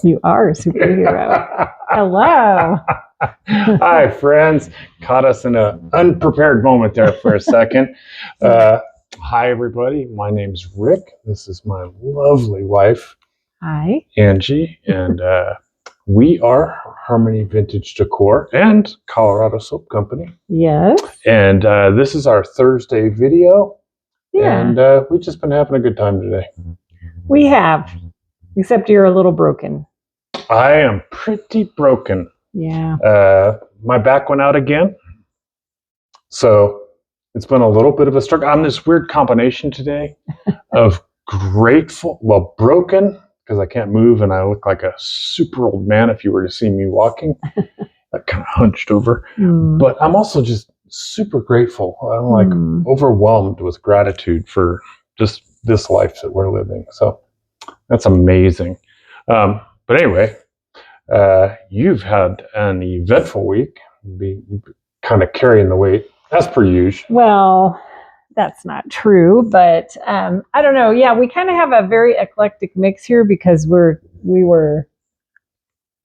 You are a superhero. Hello. Hi, friends. Caught us in an unprepared moment there for a second. Hi, everybody. My name's Rick. This is my lovely wife, Hi. Angie, and we are Harmony Vintage Decor and Colorado Soap Company. Yes. And this is our Thursday video. Yeah. And we've just been having a good time today. We have, except you're a little broken. I am pretty broken. Yeah. My back went out again. So it's been a little bit of a struggle. I'm this weird combination today of broken, because I can't move and I look like a super old man if you were to see me walking. I kind of hunched over. But I'm also just super grateful. I'm like overwhelmed with gratitude for just this life that we're living. So that's amazing. But anyway, you've had an eventful week. Be kind of carrying the weight, as per usual. Well, that's not true, but I don't know. Yeah, we kind of have a very eclectic mix here because we were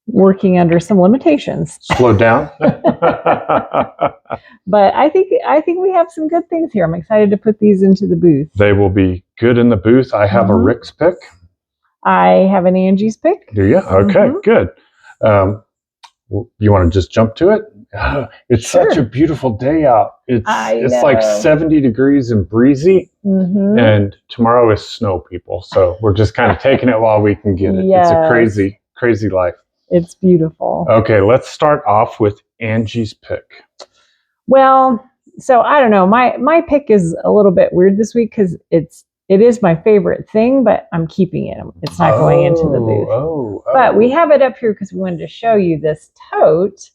working under some limitations. Slow down. But I think we have some good things here. I'm excited to put these into the booth. They will be good in the booth. I have a Rick's pick. I have an Angie's pick. Do you? Okay, good. You want to just jump to it? It's such a beautiful day out. It's like 70 degrees and breezy. And tomorrow is snow, people. So we're just kind of taking it while we can get it. Yes. It's a crazy, crazy life. It's beautiful. Okay, let's start off with Angie's pick. Well, so I don't know. My pick is a little bit weird this week because it is my favorite thing, but I'm keeping it. It's not going into the booth. But we have it up here because we wanted to show you this tote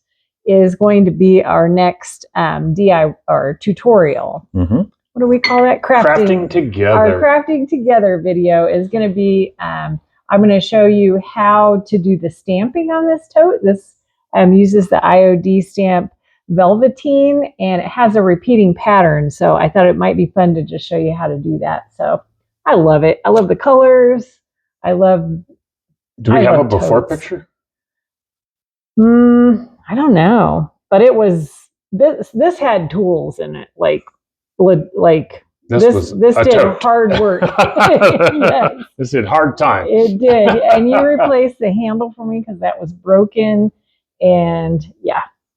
is going to be our next DIY or tutorial. What do we call that? Crafting together. Our crafting together video is going to be, I'm going to show you how to do the stamping on this tote. This uses the IOD stamp velveteen, and it has a repeating pattern, so I thought it might be fun to just show you how to do that. So I love it. I love the colors. Do we have a before picture? I don't know, but it was this had tools in it, like this did hard work. Yes. This did hard time. It did. And you replaced the handle for me because that was broken, and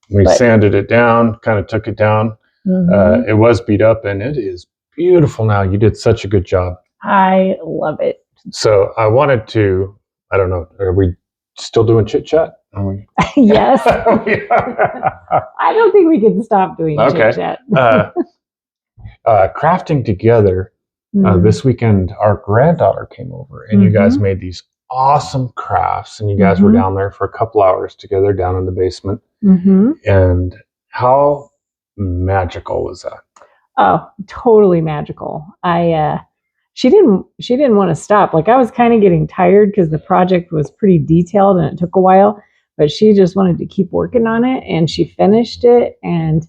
we sanded it down, kind of took it down. It was beat up, and it is beautiful now. You did such a good job. I love it. So I wanted to, I don't know, are we still doing chit chat? Yes. I don't think we can stop doing chit chat. Crafting together, this weekend, our granddaughter came over, and you guys made these awesome crafts, and you guys were down there for a couple hours together down in the basement. And how magical was that? Oh, totally magical. She didn't want to stop. Like, I was kind of getting tired because the project was pretty detailed and it took a while, but she just wanted to keep working on it, and she finished it, and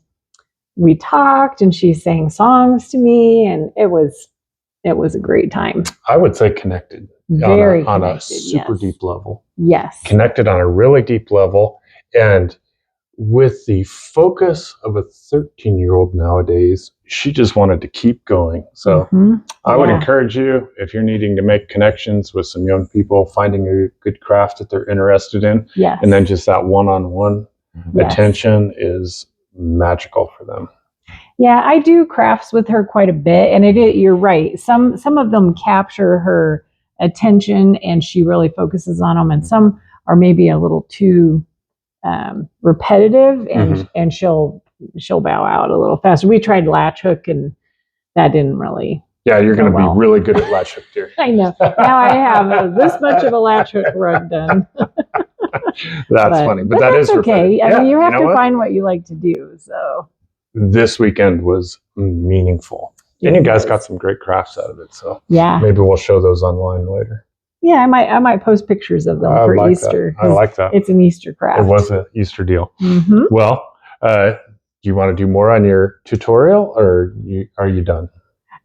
we talked, and she sang songs to me, and it was a great time. I would say connected. Very on connected, a super deep level. Yes. Connected on a really deep level. And with the focus of a 13-year-old nowadays, she just wanted to keep going. So I would encourage you, if you're needing to make connections with some young people, finding a good craft that they're interested in, and then just that one-on-one attention is magical for them. Yeah, I do crafts with her quite a bit, and you're right. Some of them capture her attention, and she really focuses on them, and some are maybe a little too repetitive, and she'll bow out a little faster. We tried latch hook, and that didn't really. Yeah, you're going to be really good at latch hook, dear. I know. Now I have this much of a latch hook rug done. That's funny, but that is okay. I mean, you have to find what you like to do. So this weekend was meaningful, and you guys got some great crafts out of it. So maybe we'll show those online later. Yeah, I might post pictures of them for Easter. I like that. It's an Easter craft. It was an Easter deal. Well, do you want to do more on your tutorial, or are you done?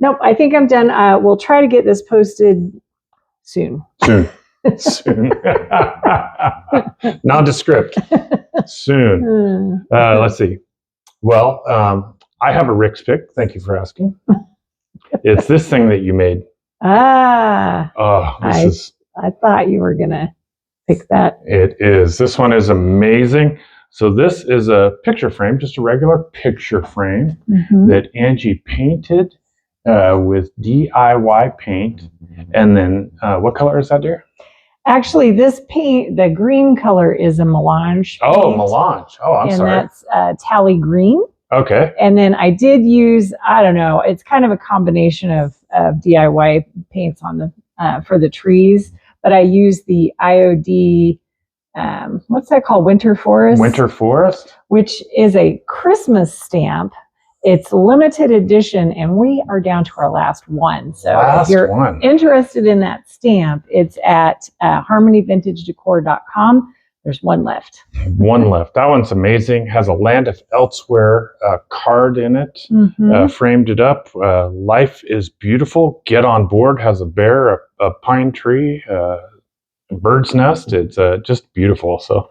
Nope, I think I'm done. We'll try to get this posted soon. Soon. Nondescript. Soon. Let's see. Well, I have a Rick's pick. Thank you for asking. It's this thing that you made. Oh, I thought you were going to pick that. It is. This one is amazing. So this is a picture frame, just a regular picture frame that Angie painted with DIY paint. And then what color is that, dear? Actually, this paint, the green color is a melange paint. Oh, melange. Oh, I'm sorry. And that's tally green. Okay. And then I did use, I don't know, it's kind of a combination of DIY paints on the for the trees, but I used the IOD, what's that called? Winter Forest? Winter Forest? Which is a Christmas stamp. It's limited edition, and we are down to our last one. So if you're interested in that stamp, it's at harmonyvintagedecor.com. There's one left. One left. That one's amazing. Has a Land of Elsewhere card in it. Framed it up. Life is beautiful. Get on board. Has a bear, a pine tree, a bird's nest. It's just beautiful. So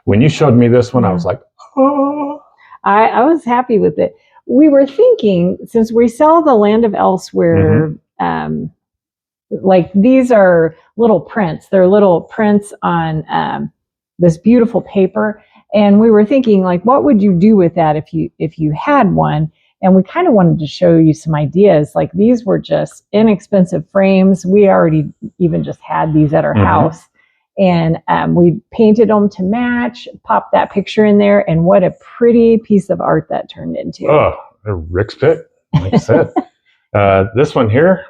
when you showed me this one, I was like, oh. I was happy with it. We were thinking, since we sell the Land of Elsewhere, like these are little prints. They're little prints on this beautiful paper, and we were thinking, like, what would you do with that if you had one? And we kind of wanted to show you some ideas. Like, these were just inexpensive frames. We already even just had these at our house, and we painted them to match, popped that picture in there, and what a pretty piece of art that turned into. Oh, a Rick's pick, like I said. This one here,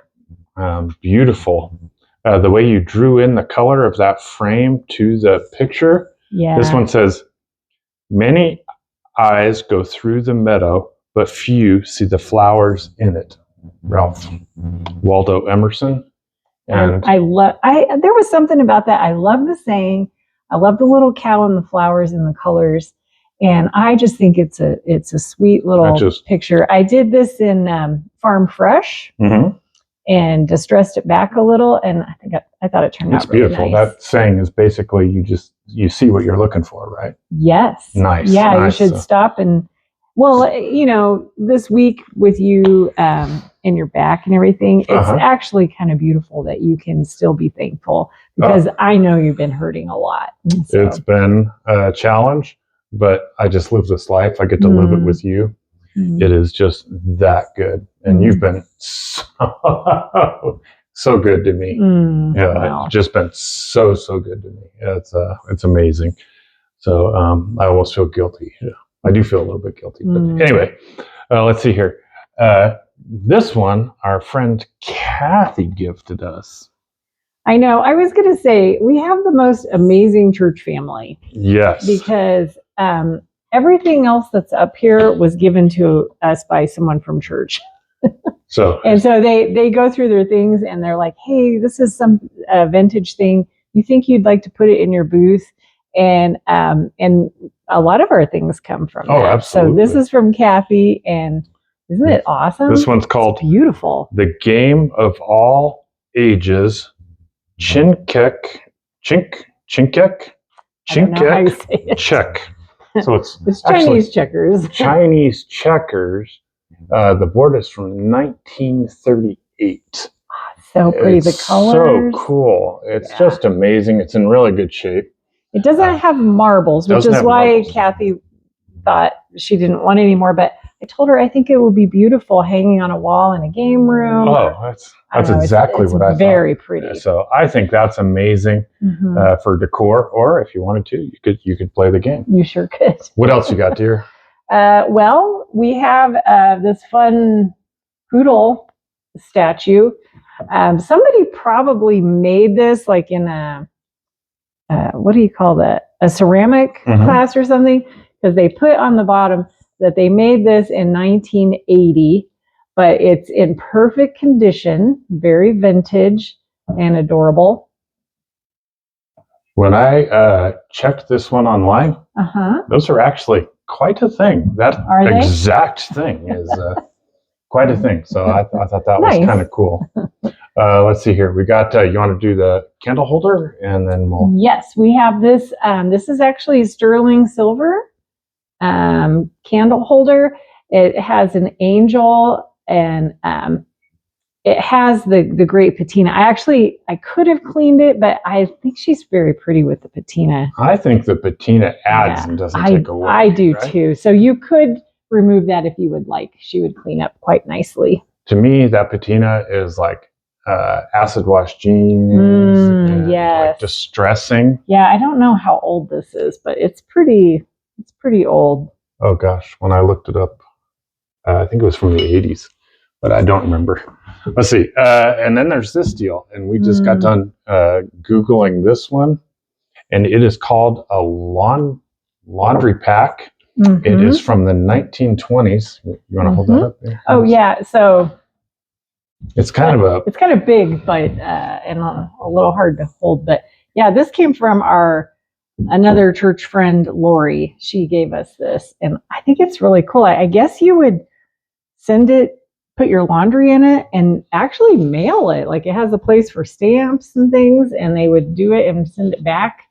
beautiful. The way you drew in the color of that frame to the picture. Yeah. This one says, many eyes go through the meadow, but few see the flowers in it. Ralph Waldo Emerson. And there was something about that. I love the saying. I love the little cow and the flowers and the colors. And I just think it's a sweet little picture. I did this in Farm Fresh. And distressed it back a little, and I thought it turned out really beautiful. nice. That saying is basically you see what you're looking for, right? Yes. Nice. Yeah, nice. You should stop and, well, you know, this week with you and your back and everything, it's actually kind of beautiful that you can still be thankful, because I know you've been hurting a lot. So. It's been a challenge, but I just live this life. I get to live it with you. It is just that good. And you've been so good to me. Wow. It's just been so good to me. It's amazing. So I almost feel guilty. Yeah, I do feel a little bit guilty. But anyway, let's see here. This one, our friend Kathy gifted us. I know. I was going to say, we have the most amazing church family. Yes. Because everything else that's up here was given to us by someone from church. So they go through their things, and they're like, hey, this is some vintage thing. You think you'd like to put it in your booth? And a lot of our things come from that. Absolutely. So this is from Kathy, and isn't it awesome? This one's called beautiful. The Game of All Ages, Chinkek Check. So it's Chinese checkers. Chinese checkers. The board is from 1938. So pretty. It's the colors. So cool. It's just amazing. It's in really good shape. It doesn't have marbles, which is why Kathy thought she didn't want any more. But I told her I think it would be beautiful hanging on a wall in a game room. Oh, that's exactly what I thought. Very pretty. So I think that's amazing for decor. Or if you wanted to, you could play the game. You sure could. What else you got, dear? Well, we have this fun poodle statue. Somebody probably made this like in a what do you call that? A ceramic class or something, because they put on the bottom that they made this in 1980, but it's in perfect condition, very vintage and adorable. When I checked this one online, those are actually quite a thing. That exact thing is quite a thing. So I thought that Nice. was kind of cool. Let's see here. We got, you want to do the candle holder and then we'll. Yes, we have this. This is actually sterling silver candle holder. It has an angel and it has the great patina. I could have cleaned it, but I think she's very pretty with the patina. I think the patina adds and doesn't take away. I do too. So you could remove that if you would like. She would clean up quite nicely. To me, that patina is like acid wash jeans. And yes. like distressing. Yeah, I don't know how old this is, but it's pretty old. Oh gosh, when I looked it up, I think it was from the 80s, but I don't remember. Let's see. And then there's this deal, and we just got done Googling this one, and it is called a laundry pack. It is from the 1920s. You want to hold that up? Oh yeah. So it's kind of big, but and a little hard to hold. But yeah, this came from another church friend, Lori. She gave us this, and I think it's really cool. I guess you would send it, put your laundry in it, and actually mail it. Like it has a place for stamps and things, and they would do it and send it back.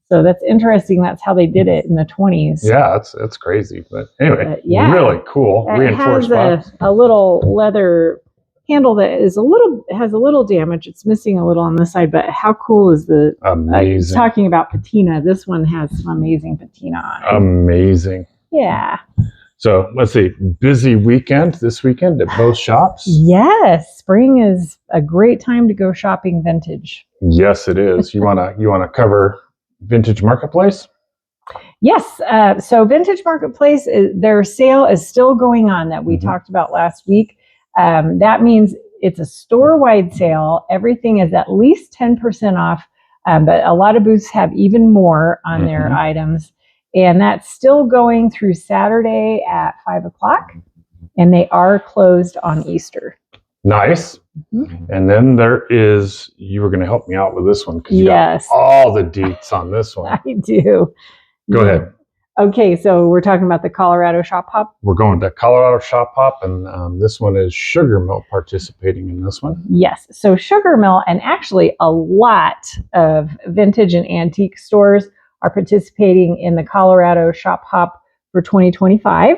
So that's interesting. That's how they did it in the 20s. Yeah, it's crazy. But anyway, really cool. It has a little leather handle that has a little damage. It's missing a little on this side, but how cool is the amazing? Talking about patina, this one has some amazing patina on it. Amazing. Yeah. So let's see. Busy weekend this weekend at both shops. Yes, spring is a great time to go shopping vintage. Yes, it is. You wanna cover Vintage Marketplace? Yes. So Vintage Marketplace, their sale is still going on that we talked about last week. That means it's a store-wide sale. Everything is at least 10% off, but a lot of booths have even more on their items. And that's still going through Saturday at 5:00, and they are closed on Easter. Nice. And then you were going to help me out with this one because you got all the deets on this one. I do. Go ahead. Okay, so we're talking about the Colorado Shop Hop. We're going to Colorado Shop Hop, and this one is Sugarmill participating in this one. Yes, so Sugarmill, and actually a lot of vintage and antique stores are participating in the Colorado Shop Hop for 2025.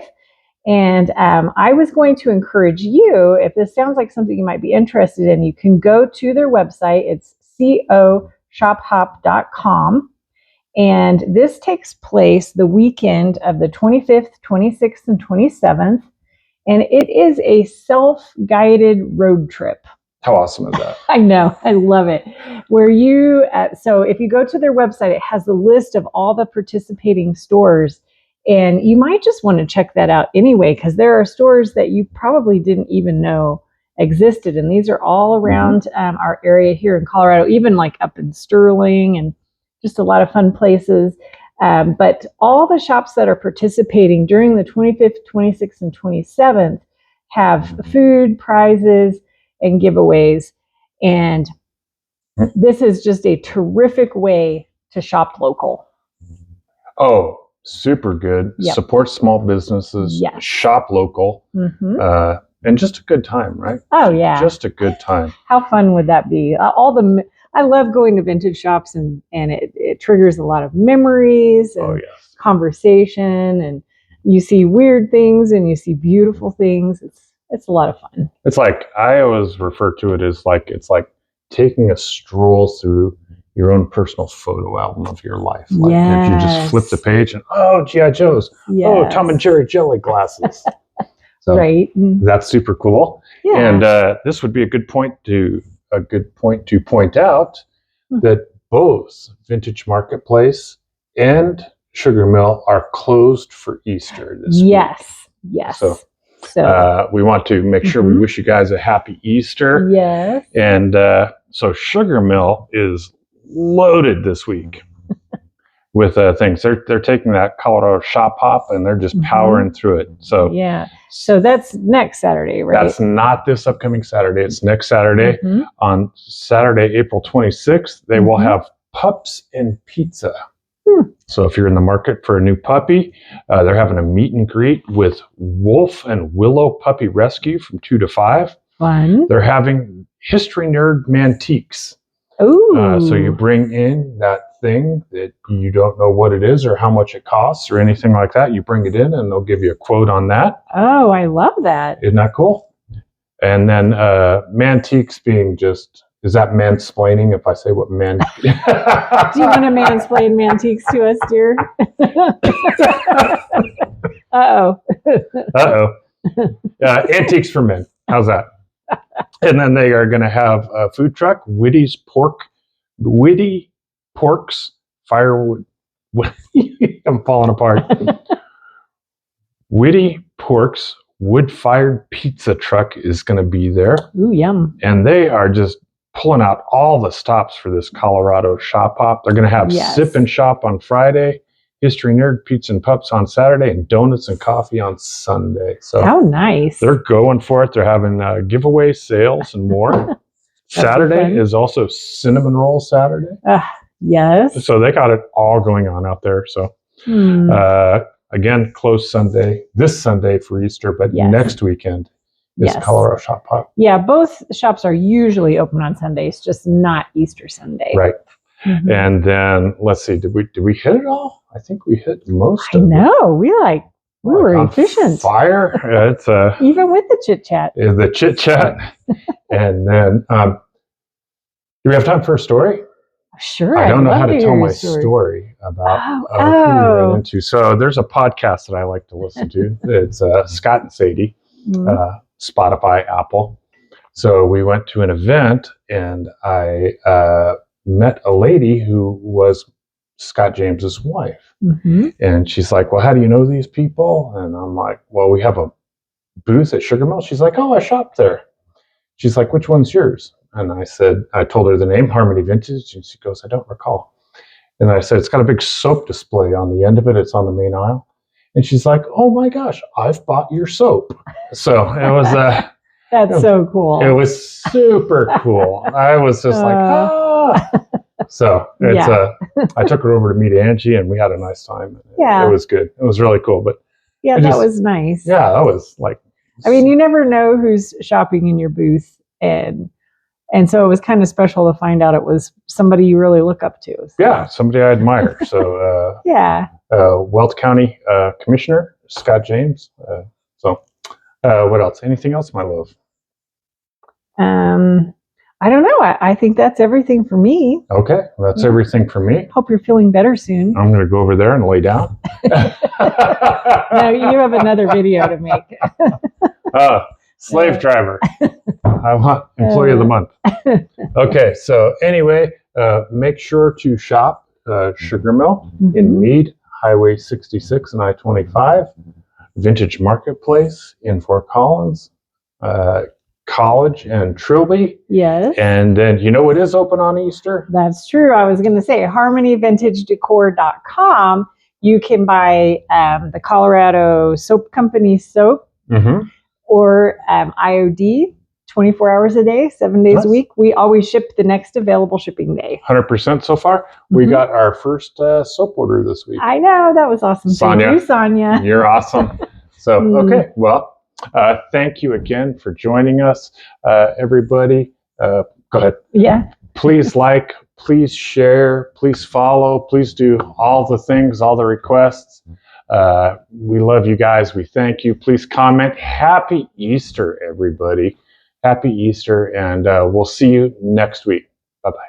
And I was going to encourage you, if this sounds like something you might be interested in, you can go to their website. It's coshophop.com. And this takes place the weekend of the 25th, 26th, and 27th. And it is a self-guided road trip. How awesome is that? I know. I love it. So if you go to their website, it has a list of all the participating stores. And you might just want to check that out anyway, because there are stores that you probably didn't even know existed. And these are all around our area here in Colorado, even like up in Sterling, and just a lot of fun places. But all the shops that are participating during the 25th, 26th, and 27th have food, prizes, and giveaways. And this is just a terrific way to shop local. Oh, super good. Yep. Support small businesses, shop local, and just a good time, right? Oh, yeah. Just a good time. How fun would that be? I love going to vintage shops, and it triggers a lot of memories and conversation, and you see weird things and you see beautiful things. It's a lot of fun. It's like, I always refer to it as like, it's like taking a stroll through your own personal photo album of your life. Like if you just flip the page and, oh, G.I. Joe's. Oh, Tom and Jerry jelly glasses. So that's super cool. Yeah. And this would be a good point to point out that both Vintage Marketplace and Sugarmill are closed for Easter this week. Yes. So we want to make sure we wish you guys a happy Easter. Yes. And so Sugarmill is loaded this week with things. They're taking that Colorado Shop Hop and they're just powering through it. So so that's next Saturday, right? That's not this upcoming Saturday. It's next Saturday. On Saturday, April 26th, they will have Pups and Pizza. So if you're in the market for a new puppy, they're having a meet and greet with Wolf and Willow Puppy Rescue from 2 to 5. Fun. They're having History Nerd Mantiques. Ooh. So you bring in that thing that you don't know what it is or how much it costs or anything like that. You bring it in and they'll give you a quote on that. Oh, I love that. Isn't that cool? And then Mantiques being just, is that mansplaining if I say what man? Do you want to mansplain Mantiques to us, dear? Uh-oh. Uh-oh. Antiques for men. How's that? And then they are going to have a food truck, Witty Pork's Firewood. I'm falling apart. Witty Pork's wood-fired pizza truck is going to be there. Ooh, yum. And they are just pulling out all the stops for this Colorado Shop Hop. They're going to have Sip and Shop on Friday, History Nerd Pizza and Pups on Saturday, and Donuts and Coffee on Sunday. So how nice. They're going for it. They're having giveaway sales and more. Saturday is also Cinnamon Roll Saturday. Yes. So they got it all going on out there. So again, closed Sunday, this Sunday for Easter, but next weekend is Colorado Shop Hop. Yeah, both shops are usually open on Sundays, just not Easter Sunday. Right. Mm-hmm. And then let's see, did we hit it all? I think we hit most of it. No, we were efficient. Fire. It's even with the chit chat. The chit chat. And then do we have time for a story? Sure. I don't know how to tell my story about who we ran into. So there's a podcast that I like to listen to. It's Scott and Sadie, Spotify, Apple. So we went to an event and I met a lady who was Scott James's wife. Mm-hmm. And she's like, well, how do you know these people? And I'm like, well, we have a booth at Sugarmill. She's like, oh, I shop there. She's like, which one's yours? And I told her the name, Harmony Vintage. And she goes, I don't recall. And I said, it's got a big soap display on the end of it. It's on the main aisle. And she's like, oh my gosh, I've bought your soap. So it was that's so cool. It was super cool. I was just like, ah. So it's I took her over to meet Angi and we had a nice time. It was good. It was really cool. But that was nice. Yeah, that was like, I mean, you never know who's shopping in your booth, and so it was kind of special to find out it was somebody you really look up to. So. Yeah, somebody I admire. So Weld County Commissioner Scott James. What else? Anything else, my love? I don't know. I think that's everything for me. Okay, that's everything for me. Hope you're feeling better soon. I'm going to go over there and lay down. No, you have another video to make. Slave driver. I want employee of the month. Okay, so anyway, make sure to shop Sugarmill in Mead, Highway 66 and I-25, Vintage Marketplace in Fort Collins, College and Trilby. Yes. And then you know what is open on Easter? That's true. I was going to say harmonyvintagedecor.com. You can buy the Colorado Soap Company soap or IOD 24 hours a day, 7 days a week. We always ship the next available shipping day. 100% so far. We got our first soap order this week. I know. That was awesome. Sonia, thank you, Sonia. You're awesome. So, okay. Well, thank you again for joining us, everybody. Go ahead. Yeah. Please like, please share, please follow, please do all the things, all the requests. We love you guys. We thank you. Please comment. Happy Easter, everybody. Happy Easter, and we'll see you next week. Bye-bye.